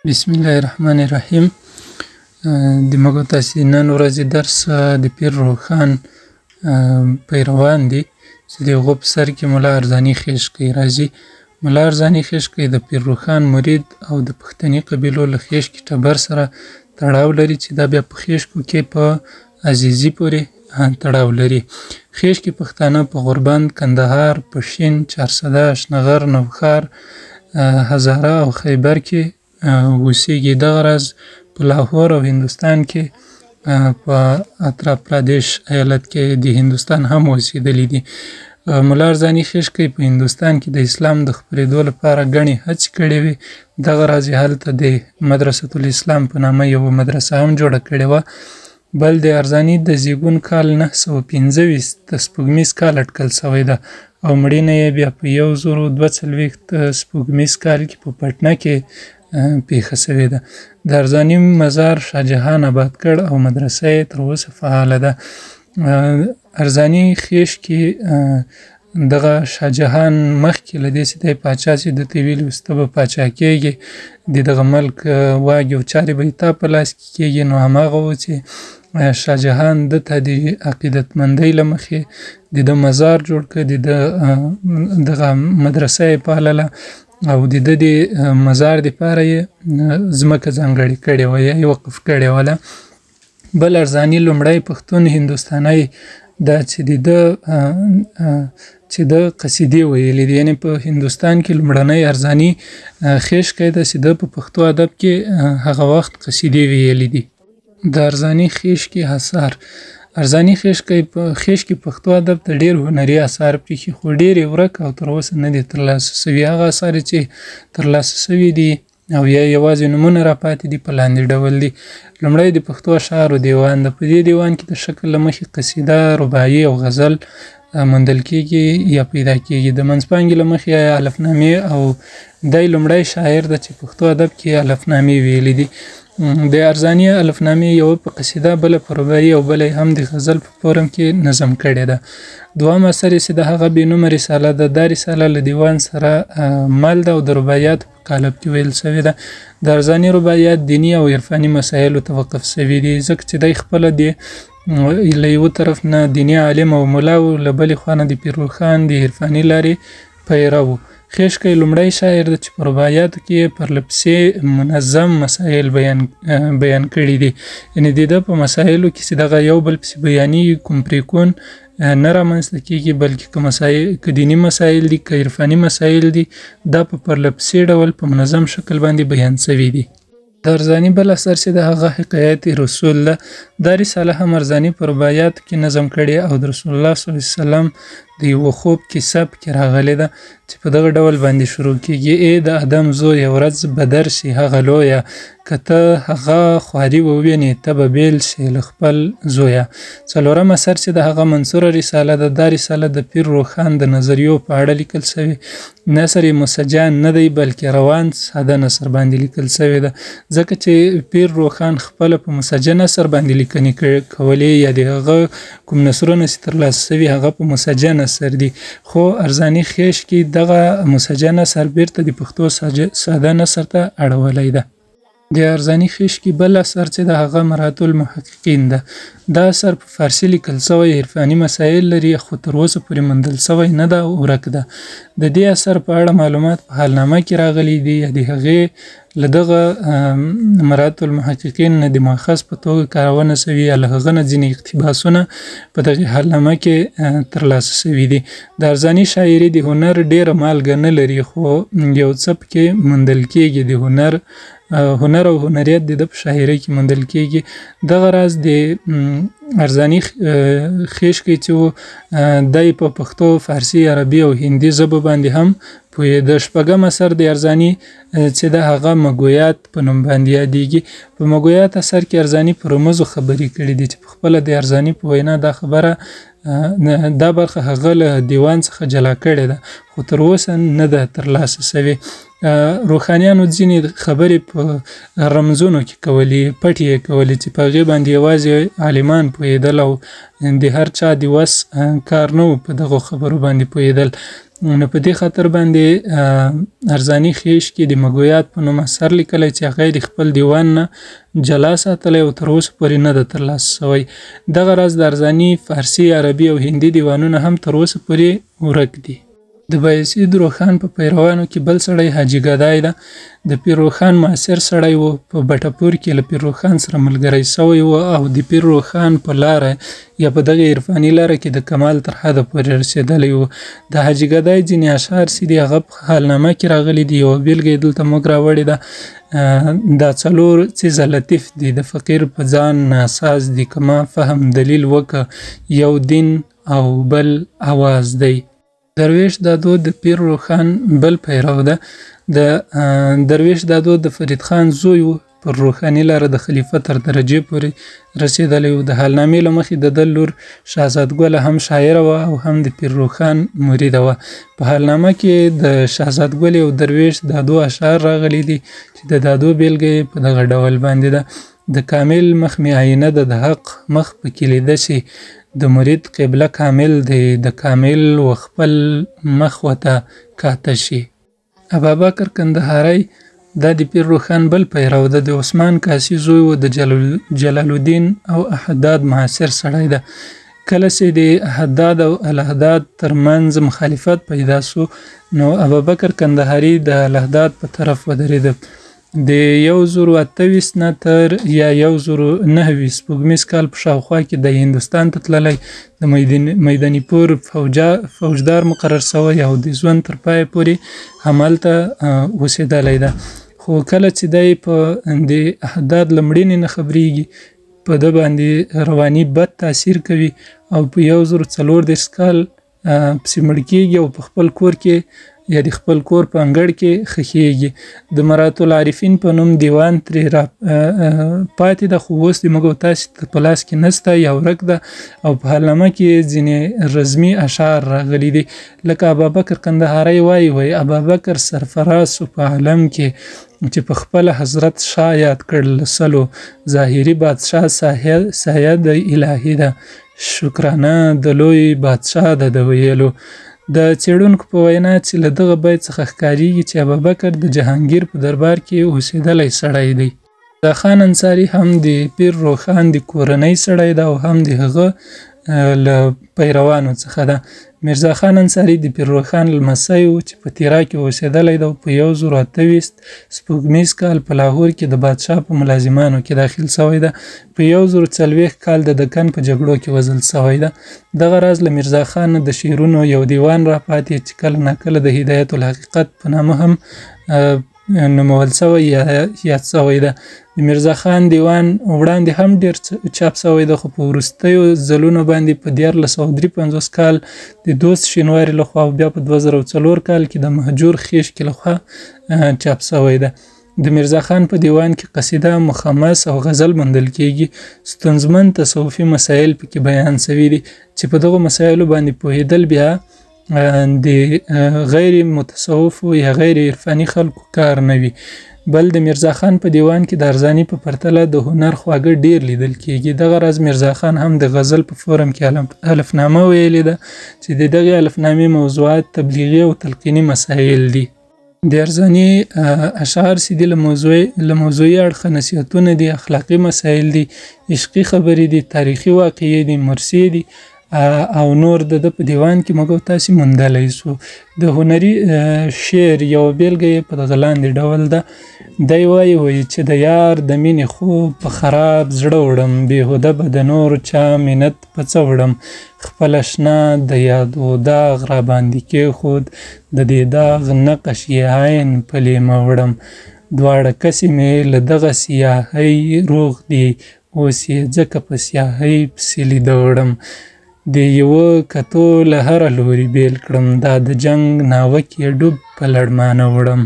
بسم الله الرحمن الرحیم. دماغو تاسې نن ورځې درس د پیر روښان پیروان دي چې د هغو په سر کې ملا ارزاني خیشکی راځي. ملا ارزاني خیشکی د پیر روښان مرید او د پښتني قبیلو له خیشکي ټبر سره تړاو لري چې دا بیا په خیشکو کې په عزیزي پورې تړاو لري. خیشکي پښتانه په غوربند، کندهار، پشین، چارسده، اشنغر، نوښار، هزاره او خیبر کې اوسیږي. دغه راز په لاهور او هندوستان کې په اترا پردیش ایالت کې د هندوستان هم اوسېدلی دي. ملا ارزاني خیشکی په هندوستان کې د اسلام د خپرېدو لپاره ګڼې هڅې کړې وې. دغه راز یې هلته د مدرسة الاسلام په نامه یوه مدرسه هم جوړه کړې وه. بل د ارزاني د زیږون کال 925 د سپوږمیز کال اټکل شوی ده او مړینه یې بیا په 1042 سپوږمیز کال کې په پټنه کې پیښه شوې ده. د ارزاني مزار شاه جهان آباد کړ او مدرسه یې تر اوسه فعاله ده. ارزاني خیشکي دغه شاه جهان مخکې له دې چې دی پاچا چې ده ته یې ویلي اوس ته به پاچا کېږي، د دغه ملک واګې او چارې به تا په لاس کې کېږي، نو هماغه و چې شاه جهان ده ته د عقیدتمندۍ له مخې د ده مزار جوړ کړ، د ده دغه مدرسه یې پالله او د ده د مزار دپاره یې ځمکه ځانګړې کړې وه یا یې وقف کړې وله. بل ارزاني لومړی پښتون هندوستانی دا چې د قصیدې ویلې دي، یعنې په هندوستان کې لومړنی ارزاني خیشکی ده چې ده په پښتو ادب کې هغه وخت قصیدې ویلې دي. د ارزاني خیشکي اثار. ارزاني خیشکي پښتو ادب ته ډېر هنري اثار پرېښي خو ډېر یې ورک او تر اوسه نه دي ترلاسه سوي. هغه اثار چې ترلاسه سوي دي او یا یوازې نومونه راپاتې دي په لاندې ډول دي. لومړی د پښتو اشعارو دیوان ده. په دې دیوان کې د شکل له مخې قصیده، رباعي او غزل موندل کېږي یا پیدا کېږي. د منځپانګې له مخې الفنامې او دی لومړی شاعر ده چې پښتو ادب کې الفنامې ویلي دي. د ارزاني الفنامې یوه په قصیده، بله په رباعي او بله هم د غزل په فورم کې نظم کړې ده. دوهم اثر یې چې د هغه بېنومه رساله ده. دا رساله له دیوان سره مل ده او د رباعیاتو په قالب کې ویل شوې ده. د ارزاني رباعیات دیني او عرفاني مسایلو ته وقف شوي دي ځکه چې دی خپله له یوه طرف نه دیني عالم او ملا و، له بلې خوا نه د پیر روښان د عرفاني لارې پیرو و. خیشکی لومړی شاعر ده چې په رباعیاتو کې یې پرله پسې منظم مسایل بیان کړي دي. یعنې د ده په مسایلو کې چې دغه یو بل پسې بیانېږي، کوم پرېکون نه رامنځته کېږي، بلکې که دیني مسایل دي که عرفاني مسایل دي دا په پرله پسې ډول په منظم شکل باندې بیان شوي دي. د ارزاني بل اثر چې د هغه حکایت رسول ده. دا رساله هم ارزاني په رباعیاتو کې نظم کړې او د رسول الله صلی الله علیه وسلم د یوه خوب کیسه پکې راغلې ده چې په دغه ډول باندې شروع کېږي: ای د ادم زویه ورځ به درشي هغه لویه، که ته هغه خواري ووینې ته به بیل شې له خپل زویه. څلورم اثر چې د هغه منصوره رساله ده. دا رساله د پیر روښان د نظریو په اړه لیکل شوې. نثر یې مسجع نه دی بلکې روان ساده نثر باندې لیکل شوې ده ځکه چې پیر روښان خپله په مسجع نثر باندې لیکنې کولې یا د هغه کوم نثرونه چې ترلاسه شوي هغه په مسجع نثر دي. خو ارزاني خیشکي دغه مسجع نثر بیرته د پښتو ساده نثر ته اړولی ده. د ارزاني خیشکي بل اثر چې د هغه مرات المحققین ده. دا اثر په فارسي لیکل شوی، عرفاني مسایل لري خو تر اوسه پورې موندل شوی نه ده او ورک ده. د دې اثر په اړه معلومات په حالنامه کې راغلي دي یا د هغې له دغه مرات المحققین نه د مؤخذ په توګه کارونه شوي یا له هغه نه ځینې اقتباسونه په دغې حالنامه کې ترلاسه شوي دي. د ارزاني شاعري د هنر ډېره مالګه نه لري خو یو څه پکې موندل کېږي. د هنر او هنریت د ده په شاعرۍ کې موندل کېږي. دغه راز د ارزاني خیشکی چې و دی په پښتو، فارسي، عربي او هندي ژبو باندې هم پوهېده. شپږم اثر د ارزاني چې د هغه مګویات په نوم باندې یادېږي. په مګویات اثر کې ارزاني په رموزو خبرې کړي دي چې په خپله د ارزاني په وینا دا برخه هغه له دیوان څخه جلا کړې ده خو تر اوسه نه ده ترلاسه شوې. روښانیانو ځینې خبرې په رمزونو کې کولې، پټې یې کولې چې په هغې باندې یوازې عالمان پوهېدل او د هر چا د وس کار نه و په دغو خبرو باندې پوهېدل. نو په دې خاطر باندې ارزانی خیش کې د مګویات په نوم اثر لیکلی چې هغه د خپل دیوان نه جلا ساتلی او تر اوسه پورې نه ده ترلاسه سوی. دغه راز د ارزانی فارسي، عربي او هندي دیوانونه هم تر اوسه پورې ورک دي. د بایزید روښان په پیروانو کې بل سړی حاجي ګدای ده. د پیر روښان معاصر سړی و. په بټپور کې له پیر روښان سره ملګری سوی و او د پیر روښان په لاره یا په دغه عرفاني لاره کې د کمال تر حده پورې رسېدلی و. د حاجي ګدای ځینې اشعار چې دي هغه په حالنامه کې راغلي دي. یوه بېلګه یې دلته موږ راوړې ده. دا څلور څیزه لطیف دي، د فقیر په ځان ناساز دي، که ما فهم دلیل وکه یو دین او بل آواز دی. درویش دادو د پیر روښان بل پیرو ده. د درویش دادو د فرید خان زوی و. پر روښاني لاره د خلیفه تر درجې پورې رسېدلی و. د حالنامې له مخې د ده لور شهزادګله هم شاعره وه او هم د پیر روښان مریده وه. په حالنامه کې د شهزادګلې او درویش دادو اشعار راغلي دي چې د دادو بېلګه یې په دغه ډول باندې ده: د کامل مخ مې آینه ده، د حق مخ پکې لیده شي، د مرید قبله کامل دی، د کامل و خپل مخ ورته کاته شي. ابابکر کندهاری دا د پیر روښان بل پیرو ده. د عثمان کاسي زوی و. د جلال الدین او احداد معاصر سړی ده. کله چې د احداد او الاحداد ترمنځ مخالفت پیدا سو نو ابابکر کندهاری د الاحداد په طرف ودرېده. د 1028 نه تر یا 1029 سپوږمیز کال په شاوخوا کې د هندوستان ته تللی، د میداني پور فوجدار مقرر سوی او د ژوند تر پایه پورې همالته اوسېدلی ده. خو کله چې دی په د احداد له مړینې نه خبرېږي، په ده باندې رواني بد تاثیر کوي او په 1034 کال پسې مړ کېږي او په خپل کور کې یا د خپل کور په انګړ کې خښېږي. د مرات العارفین په نوم دیوان ترې را پاتې ده، خو اوس د موږ او تاسې په لاس کې نسته یا ورک ده او په حالنامه کې ځینې رزمي اشعار راغلي دي. لکه ابابکر کندهاری وایي ابابکر سرفراز سو په عالم کې چې په خپله حضرت شاه یاد کړل سلو، ظاهري بادشاه سایه د الهي ده، شکرانه د لوی بادشاه ده د ویلو. د څېړونکو په وینا چې له دغه بیت څخه ښکارېږي چې ابابکر د جهانګیر په دربار کې اوسېدلی سړی دی. میرزا خان انصاري هم د پیر روښان د کورنۍ سړی ده او هم د هغه له پیروانو څخه ده. میرزا خان انصاري د پیر روښان لمسی و چې په تیرا کې اوسېدلی ده او په 1028 سپوږمیز کال په لاهور کې د بادشاه په ملازمانو کې داخل سوی ده. په 1040 کال د دکن په جګړو کې وژل سوی ده. دغه راز له میرزا خان د شعرونو یو دیوان را پاتې چې کله ناکله د هدایت الحقیقت په نامه هم نومول سوی یا یاد سوی ده. د میرزا خان دیوان وړاندې هم ډېر چاپ سوی ده، خو په وروستیو ځلونو باندې په 1353 کال د دوست شینواري لخوا او بیا په 2004 کال کې د مهجور خیشکي لخوا چاپ سوی ده. د میرزا خان په دیوان کې قصیده، مخمس او غزل موندل کېږي. ستونزمن تصوفي مسایل پکې بیان سوي دي چې په دغو مسایلو باندې پوهېدل بیا د غیر متصوفو یا غیر عرفاني خلکو کار نه وي. بل د میرزا خان په دیوان کې د ارزاني په پرتله د هنر خواږه ډیر لیدل کېږي. دغه راز میرزا خان هم د غزل په فورم کې الفنامه ویلې ده چې د دغې الفنامې موضوعات تبلیغي او تلقیني مسایل دي. د ارزاني اشعار چې دي له موضوعي اړخه نصیحتونه دي، اخلاقي مسایل دي، عشقي خبرې دي، تاریخي واقعې دي، مرثیې دي او نور د په دیوان کې موږ تاسې موندلی سو. د هنري شعر یو بیلګه یې په دغه لاندې ډول ده. دی وایي چې د یار د مینې خوب په خراب زړه وړم، بېهوده به د نور چا منت په څه وړم، خپله شنه د یادو داغ را باندې کېښود، د دې داغ نقش یې عین په لیمه وړم، دواړه کسې مې له دغه سیاهۍ روغ دي، اوس یې ځکه په سیاهۍ پسې لیده وړم، د یوه کتو له هره لوري بیل کړم، دا د جنګ ناوک یې ډوب په لړمانه وړم.